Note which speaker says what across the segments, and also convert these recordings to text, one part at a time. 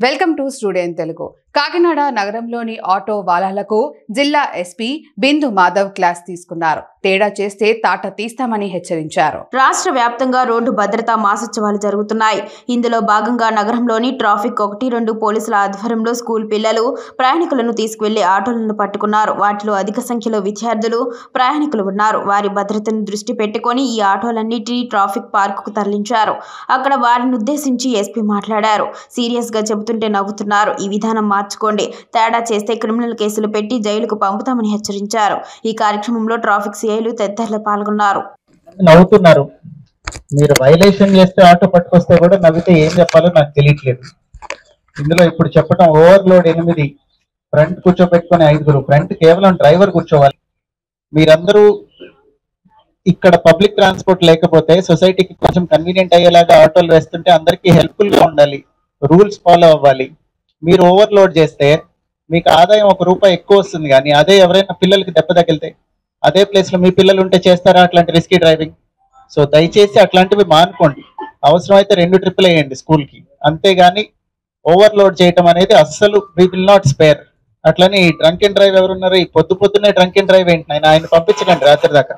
Speaker 1: Welcome to studio Telugu. Kakinada నగరంలోని auto వాలాలకు జిల్లా SP బిందు Madhav class తీసుకున్నారు. తేడా చేస్తే తాట తీస్తామని హెచ్చరించారు.
Speaker 2: రాష్ట్ర వ్యాప్తంగా రోడ్డు భద్రతా మాసోత్సవాలు జరుగుతున్నాయి. ఇందులో భాగంగా నగరంలోని ట్రాఫిక్ 1-2 పోలీసుల ఆధ్వర్యంలో స్కూల్ పిల్లలు ప్రయాణికులను తీసుకువెళ్లి ఆటోలను పట్టుకున్నారు. వాటిలో అధిక సంఖ్యలో విద్యార్థులు ప్రయాణికులు ఉన్నారు. వారి భద్రతను దృష్టి పెట్టుకుని ఈ ఆటోలన్నిటినీ ట్రాఫిక్ పార్కుకు తరలించారు. అక్కడ వారిని ఉద్దేశించి ఎస్పీ మాట్లాడారు. సీరియస్ గా చెబుతుంటే నవ్వుతున్నారు. ఈ విధానం మార్చుకోండి. తేడా చేస్తే క్రిమినల్ కేసులు పెట్టి జైలుకు పంపుతామని హెచ్చరించారు. ఈ కార్యక్రమంలో ట్రాఫిక్ సిఐలు తదితరులు పాల్గొన్నారు.
Speaker 3: నవ్వుతున్నారు. మీరు వైలేషన్ చేస్తే ఆటో పట్టుకొస్తే కూడా నవ్వితే ఏం చెప్పాలో నాకు తెలియట్లేదు. ఇందులో ఇప్పుడు చెప్పడం ఓవర్లోడ్ 8, ఫ్రంట్ కూర్చోబెట్టుకుని 5, ఫ్రంట్ కేవలం డ్రైవర్ కూర్చోవాలి. మీరందరూ ఇక్కడ పబ్లిక్ ట్రాన్స్పోర్ట్ లేకపోతే సొసైటీకి కొంచెం కన్వీనియంట్ అయ్యేలాగా ఆటోలు వేస్తుంటే అందరికీ హెల్ప్ఫుల్ గా ఉండాలి. రూల్స్ ఫాలో అవ్వాలి. మీరు ఓవర్లోడ్ చేస్తే మీకు ఆదాయం ₹1 ఎక్కువ వస్తుంది, కానీ అదే ఎవరైనా పిల్లలకి దెబ్బ తగిలితే అదే ప్లేస్ లో మీ పిల్లలు ఉంటే చేస్తారా అట్లాంటి రిస్కీ డ్రైవింగ్? సో దయచేసి అట్లాంటివి మానుకోండి. అవసరమైతే 2 ట్రిప్పులు వేయండి స్కూల్ కి, అంతేగాని ఓవర్లోడ్ చేయటం అనేది అస్సలు వి విల్ నాట్ స్పేర్. అట్లని ఈ డ్రంక్ అండ్ డ్రైవ్ ఎవరున్నారు? ఈ పొద్దున్నే డ్రంక్ అండ్ డ్రైవ్ ఏంటి? ఆయన పంపించకండి రాత్రి దాకా.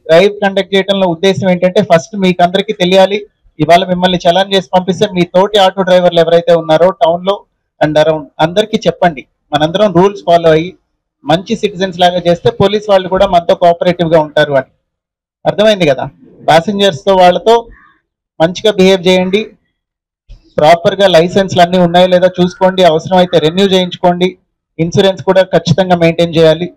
Speaker 3: డ్రైవ్ కండక్ట్ చేయడంలో ఉద్దేశం ఏంటంటే ఫస్ట్ మీకు అందరికీ తెలియాలి. ఇవాళ మిమ్మల్ని చలాన్ చేసి పంపిస్తే మీ తోటి ఆటో డ్రైవర్లు ఎవరైతే ఉన్నారో టౌన్ లో అండ్ అరౌండ్ అందరికీ చెప్పండి. మనందరం రూల్స్ ఫాలో అయ్యి మంచి సిటిజన్స్ లాగా చేస్తే పోలీస్ వాళ్ళు కూడా మనతో కోఆపరేటివ్ గా ఉంటారు అని. అర్థమైంది కదా? ప్యాసింజర్స్ తో వాళ్ళతో మంచిగా బిహేవ్ చేయండి. ప్రాపర్ గా లైసెన్స్లు అన్ని ఉన్నాయో లేదా చూసుకోండి. అవసరమైతే రెన్యూ చేయించుకోండి. ఇన్సూరెన్స్ కూడా ఖచ్చితంగా మెయింటైన్ చేయాలి.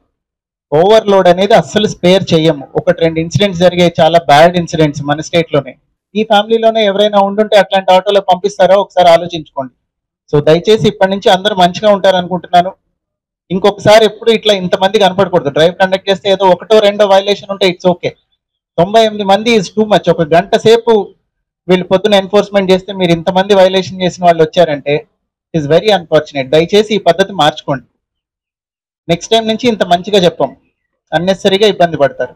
Speaker 3: ఓవర్లోడ్ అనేది అస్సలు స్పేర్ చెయ్యము. 1-2 ఇన్సిడెంట్స్ జరిగాయి, చాలా బ్యాడ్ ఇన్సిడెంట్స్ మన స్టేట్ లోనే. ఈ ఫ్యామిలీలోనే ఎవరైనా ఉండుంటే అట్లాంటి ఆటోలో పంపిస్తారో ఒకసారి ఆలోచించుకోండి. సో దయచేసి ఇప్పటి నుంచి అందరూ మంచిగా ఉంటారు అనుకుంటున్నాను. ఇంకొకసారి ఎప్పుడు ఇట్లా ఇంతమంది కనపడకూడదు. డ్రైవ్ కండక్ట్ చేస్తే ఏదో 1-2 వైలేషన్ ఉంటే ఇట్స్ ఓకే. 98 మంది ఇస్ టూ మచ్. 1 గంట సేపు వీళ్ళు పొద్దున ఎన్ఫోర్స్మెంట్ చేస్తే మీరు ఇంతమంది వైలేషన్ చేసిన వాళ్ళు వచ్చారంటే ఇట్ ఈస్ వెరీ అన్ఫార్చునేట్. దయచేసి ఈ పద్ధతి మార్చుకోండి. నెక్స్ట్ టైం నుంచి ఇంత మంచిగా చెప్పాం, అన్నెసరీగా ఇబ్బంది పడతారు.